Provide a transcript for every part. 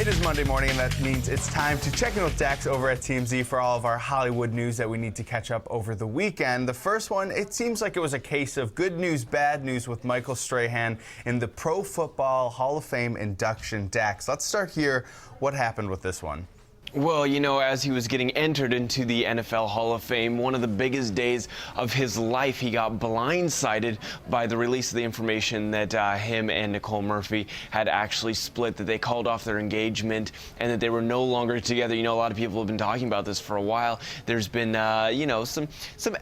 It is Monday morning, and that means it's time to check in with Dax over at TMZ for all of our Hollywood news that we need to catch up over the weekend. The first one, it seems like it was a case of good news, bad news with Michael Strahan in the Pro Football Hall of Fame induction. Dax, let's start here. What happened with this one? Well, you know, as he was getting entered into the NFL Hall of Fame, one of the biggest days of his life, he got blindsided by the release of the information that him and Nicole Murphy had actually split, that they called off their engagement, and that they were no longer together. You know, a lot of people have been talking about this for a while. There's been, you know, some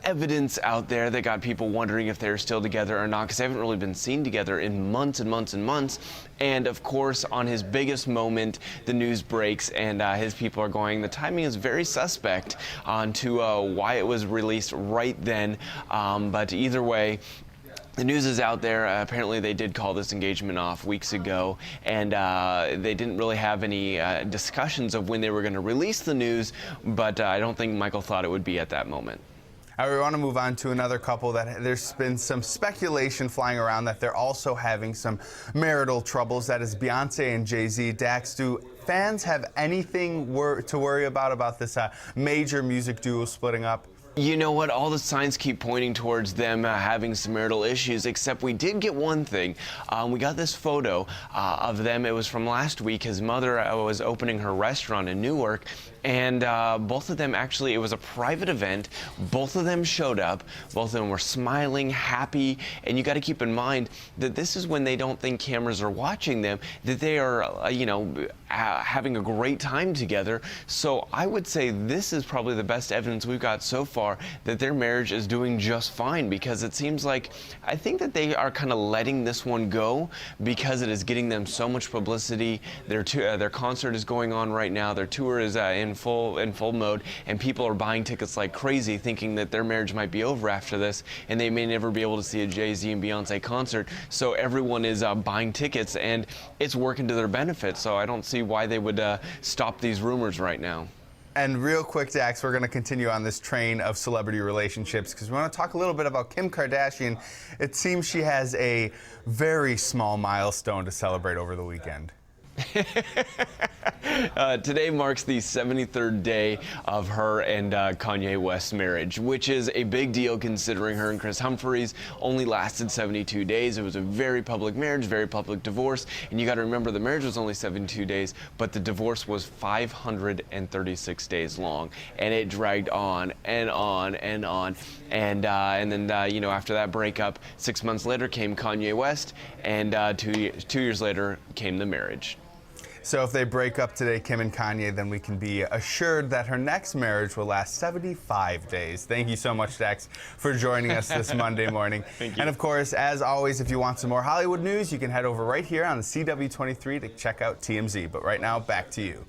evidence out there that got people wondering if they're still together or not, because they haven't really been seen together in months and months and months. And of course, on his biggest moment, the news breaks, and his people are going, the timing is very suspect on to why it was released right then. But either way, the news is out there. Apparently they did call this engagement off weeks ago, and they didn't really have any discussions of when they were going to release the news, but I don't think Michael thought it would be at that moment. We want to move on to another couple that there's been some speculation flying around that they're also having some marital troubles. That is Beyonce and JayZ. Dax, do fans have anything to worry about this major music duo splitting up? You know what? All the signs keep pointing towards them having some marital issues, except we did get one thing. We got this photo of them. It was from last week. His mother was opening her restaurant in Newark, and both of them actually, it was a private event. Both of them showed up. Both of them were smiling, happy, and you got to keep in mind that this is when they don't think cameras are watching them, that they are, you know, having a great time together. So I would say this is probably the best evidence we've got so far that their marriage is doing just fine, because it seems like, I think that they are kind of letting this one go because it is getting them so much publicity. Their concert is going on right now. Their tour is in full mode, and people are buying tickets like crazy, thinking that their marriage might be over after this, and they may never be able to see a JayZ and Beyonce concert. So everyone is buying tickets, and it's working to their benefit. So I don't see why they would stop these rumors right now. And real quick, Dax, we're going to continue on this train of celebrity relationships because we want to talk a little bit about Kim Kardashian. It seems she has a very small milestone to celebrate over the weekend. Today marks the 73rd day of her and Kanye West's marriage, which is a big deal considering her and Chris Humphries only lasted 72 days. It was a very public marriage, very public divorce, and you got to remember the marriage was only 72 days, but the divorce was 536 days long, and it dragged on and on and on. And then you know, after that breakup, 6 months later came Kanye West, and 2 years later came the marriage. So if they break up today, Kim and Kanye, then we can be assured that her next marriage will last 75 days. Thank you so much, Dax, for joining us this Monday morning. Thank you. And of course, as always, if you want some more Hollywood news, you can head over right here on the CW23 to check out TMZ. But right now, back to you.